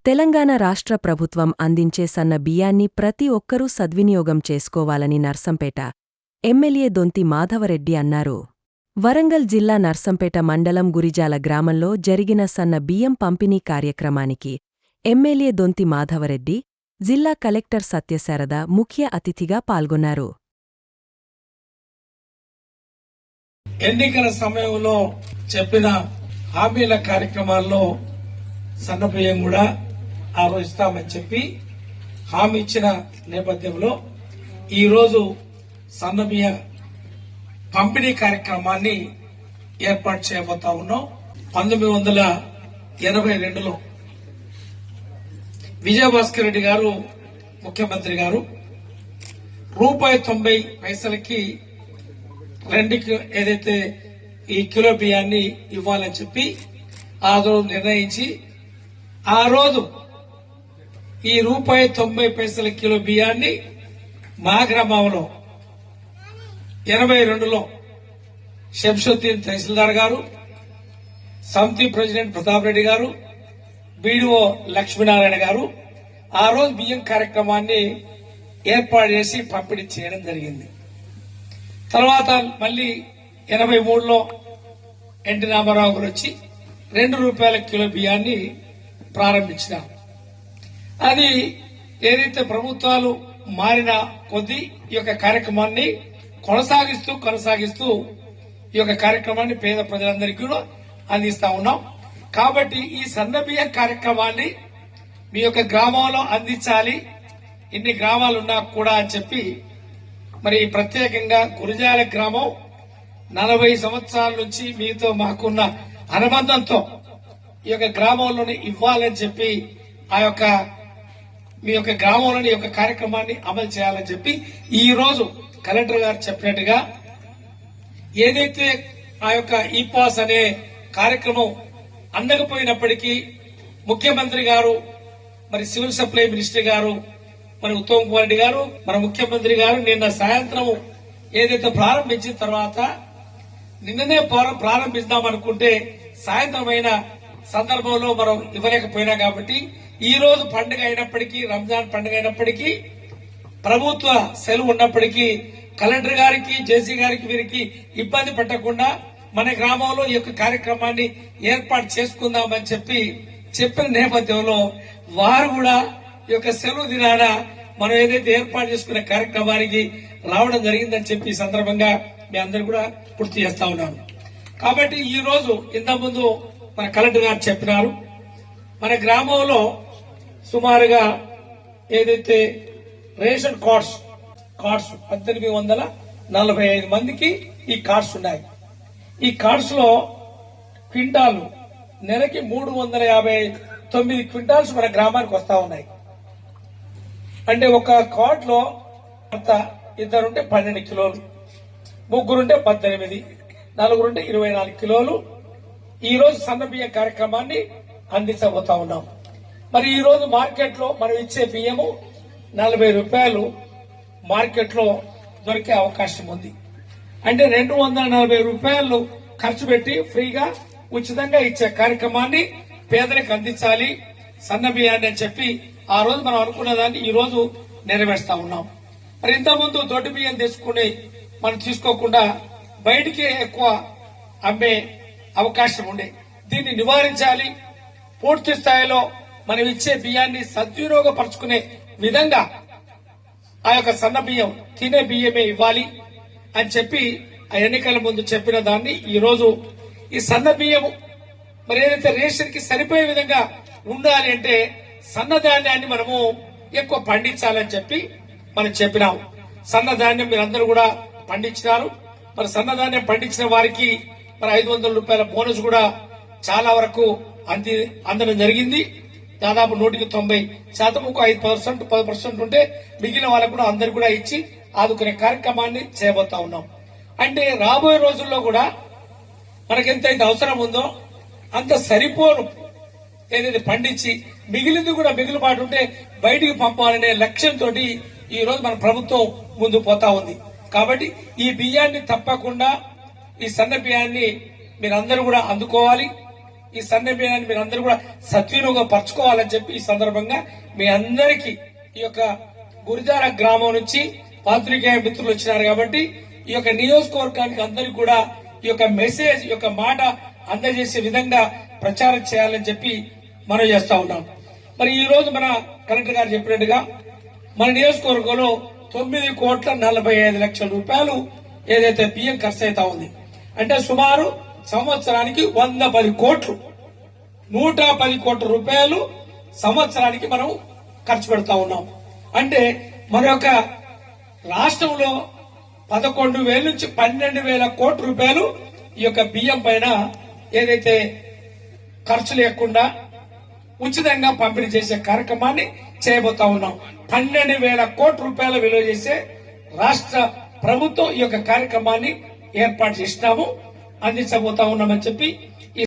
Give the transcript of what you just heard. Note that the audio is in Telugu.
తెలంగాణ రాష్ట్ర ప్రభుత్వం అందించే సన్న బియ్యాన్ని ప్రతి ఒక్కరూ సద్వినియోగం చేసుకోవాలని నర్సంపేట ఎమ్మెల్యే దొంతి మాధవరెడ్డి అన్నారు. వరంగల్ జిల్లా నర్సంపేట మండలం గురిజాల గ్రామంలో జరిగిన సన్న బియ్యం పంపిణీ కార్యక్రమానికి ఎమ్మెల్యే దొంతి మాధవరెడ్డి, జిల్లా కలెక్టర్ సత్యశారద ముఖ్య అతిథిగా పాల్గొన్నారు. ఎన్నికల సమయంలో చెప్పిన హామీల కార్యక్రమాల్లో సన్నబియ్యం కూడా ఆలోచిస్తామని చెప్పి హామీ ఇచ్చిన నేపథ్యంలో ఈరోజు సన్నబియ్య పంపిణీ కార్యక్రమాన్ని ఏర్పాటు చేయబోతా ఉన్నాం. 1982లో విజయభాస్కర్ రెడ్డి గారు ముఖ్యమంత్రి గారు ₹90 రెండుకి ఏదైతే ఈ కిలో బియ్యాన్ని ఇవ్వాలని చెప్పి ఆ రోజు నిర్ణయించి ఆ రోజు ఈ ₹90 కిలో బియ్యాన్ని మా గ్రామంలో 82లో శంషుద్దీన్ తహసీల్దార్ గారు, సమితి ప్రెసిడెంట్ ప్రతాప్ రెడ్డి గారు, బీడీఓ లక్ష్మీనారాయణ గారు ఆ రోజు బియ్యం కార్యక్రమాన్ని ఏర్పాటు చేసి పంపిణీ చేయడం జరిగింది. తర్వాత మళ్లీ 83లో ఎన్టీ రామారావు గారు వచ్చి ₹2 కిలో బియ్యాన్ని ప్రారంభించినారు. అది ఏదైతే ప్రభుత్వాలు మారిన కొద్దీ ఈ యొక్క కార్యక్రమాన్ని కొనసాగిస్తూ ఈ యొక్క కార్యక్రమాన్ని పేద ప్రజలందరికీ కూడా అందిస్తా ఉన్నాం. కాబట్టి ఈ సన్న బియ్యం కార్యక్రమాన్ని మీ యొక్క గ్రామంలో అందించాలి, ఇన్ని గ్రామాలు ఉన్నా కూడా అని చెప్పి మరి ప్రత్యేకంగా గురిజాల గ్రామం 40 సంవత్సరాల నుంచి మీతో మాకున్న అనుబంధంతో ఈ యొక్క గ్రామంలోనే ఇవ్వాలని చెప్పి ఆ యొక్క మీ యొక్క గ్రామంలోని యొక్క కార్యక్రమాన్ని అమలు చేయాలని చెప్పి ఈ రోజు కలెక్టర్ గారు చెప్పినట్టుగా ఏదైతే ఆ యొక్క ఈ పాస్ అనే కార్యక్రమం అందకపోయినప్పటికీ ముఖ్యమంత్రి గారు, మరి సివిల్ సప్లై మినిస్టర్ గారు, మరి ఉత్తమ్ కుమార్ రెడ్డి గారు, మన ముఖ్యమంత్రి గారు నిన్న సాయంత్రం ఏదైతే ప్రారంభించిన తర్వాత నిన్ననే ప్రారంభిద్దాం అనుకుంటే సాయంత్రం అయిన సందర్భంలో మనం ఇవ్వలేకపోయినా కాబట్టి ఈ రోజు పండుగ అయినప్పటికీ, రంజాన్ పండుగ అయినప్పటికీ, ప్రభుత్వ సెలవు ఉన్నప్పటికీ కలెక్టర్ గారికి, జేసీ గారికి వీరికి ఇబ్బంది పెట్టకుండా మన గ్రామంలో ఈ యొక్క కార్యక్రమాన్ని ఏర్పాటు చేసుకుందామని చెప్పిన నేపథ్యంలో వారు కూడా ఈ యొక్క సెలవు దినాన మనం ఏదైతే ఏర్పాటు చేసుకునే కార్యక్రమానికి రావడం జరిగిందని చెప్పి ఈ సందర్భంగా మీ అందరూ కూడా పూర్తి చేస్తా ఉన్నాను. కాబట్టి ఈ రోజు ఇంతకుముందు మన కలెక్టర్ గారు చెప్పినారు, మన గ్రామంలో సుమారుగా ఏదైతే రేషన్ కార్డ్స్ 1845 మందికి ఈ కార్డ్స్ ఉన్నాయి. ఈ కార్డ్స్ లో క్వింటాలు నెలకి 359 క్వింటాల్స్ మన గ్రామానికి వస్తా ఉన్నాయి. అంటే ఒక కార్డ్ లో ఇద్దరుంటే 12 కిలోలు, ముగ్గురుంటే 18, నలుగురుంటే 24 కిలోలు ఈ రోజు సన్న బియ్యం కార్యక్రమాన్ని అందించబోతా ఉన్నాం. మరి ఈ రోజు మార్కెట్ లో మనం ఇచ్చే బియ్యము ₹40 మార్కెట్ లో దొరికే అవకాశం ఉంది. అంటే ₹240 ఖర్చు పెట్టి ఫ్రీగా ఉచితంగా ఇచ్చే కార్యక్రమాన్ని పేదలకు అందించాలి సన్న బియ్యాన్ని అని చెప్పి ఆ రోజు మనం అనుకున్న దాన్ని ఈ రోజు నెరవేరుస్తా ఉన్నాం. మరి ఇంతకుముందు దొడ్డు బియ్యం మనం తీసుకోకుండా బయటికి ఎక్కువ అమ్మే అవకాశం ఉండే, దీన్ని నివారించాలి. పూర్తి స్థాయిలో మనం ఇచ్చే బియ్యాన్ని సద్వినియోగపరుచుకునే విధంగా ఆ యొక్క సన్న బియ్యం తినే బియ్యమే ఇవ్వాలి అని చెప్పి ఆ ఎన్నికల ముందు చెప్పిన దాన్ని ఈ రోజు ఈ సన్న బియ్యం మరి ఏదైతే రేషన్ కి సరిపోయే విధంగా ఉండాలి అంటే సన్నధాన్యాన్ని మనము ఎక్కువ పండించాలని చెప్పి మనం చెప్పినాం. సన్నధాన్యం మీరందరూ కూడా పండించినారు. మరి సన్నధాన్యం పండించిన వారికి మరి ₹500 బోనస్ కూడా చాలా వరకు అందడం జరిగింది. దాదాపు 190% 5% ఉంటే మిగిలిన వాళ్ళకు కూడా అందరు కూడా ఇచ్చి ఆదుకునే కార్యక్రమాన్ని చేయబోతా ఉన్నాం. అంటే రాబోయే రోజుల్లో కూడా మనకెంతైతే అవసరం ఉందో అంత సరిపోను ఏదైతే పండించి మిగిలింది కూడా మిగులుబాటు ఉంటే బయటికి పంపాలనే లక్ష్యంతో ఈ రోజు మన ప్రభుత్వం ముందు పోతా ఉంది. కాబట్టి ఈ బియ్యాన్ని తప్పకుండా ఈ సన్న బియ్యాన్ని మీరందరూ కూడా అందుకోవాలి. ఈ సన్న బియ్యాన్ని మీరు అందరూ కూడా సద్వినియోగపరచుకోవాలని చెప్పి ఈ సందర్భంగా మీ అందరికీ ఈ యొక్క గురిజాల గ్రామం నుంచి పాత్రికేయ మిత్రులు వచ్చినారు కాబట్టి ఈ యొక్క నియోజకవర్గానికి అందరికీ కూడా ఈ యొక్క మెసేజ్ ఈ యొక్క మాట అందజేసే విధంగా ప్రచారం చేయాలని చెప్పి మనం చేస్తా ఉన్నాం. మరి ఈ రోజు మన కలెక్టర్ గారు చెప్పినట్టుగా మన నియోజకవర్గంలో 9,45,00,000 రూపాయలు ఏదైతే బియ్యం ఖర్చు అవుతా ఉంది అంటే సుమారు సంవత్సరానికి 110 కోట్లు 110 కోట్ల రూపాయలు సంవత్సరానికి మనం ఖర్చు పెడతా ఉన్నాం. అంటే మన యొక్క రాష్ట్రంలో 11,000 నుంచి 12,000 కోట్ల రూపాయలు ఈ యొక్క బియ్యం పైన ఏదైతే ఖర్చు లేకుండా ఉచితంగా పంపిణీ చేసే కార్యక్రమాన్ని చేయబోతా ఉన్నాం. 12,000 కోట్ల రూపాయల విలువ చేసే రాష్ట్ర ప్రభుత్వం ఈ యొక్క కార్యక్రమాన్ని ఏర్పాటు చేసినాము, అందించబోతా ఉన్నామని చెప్పి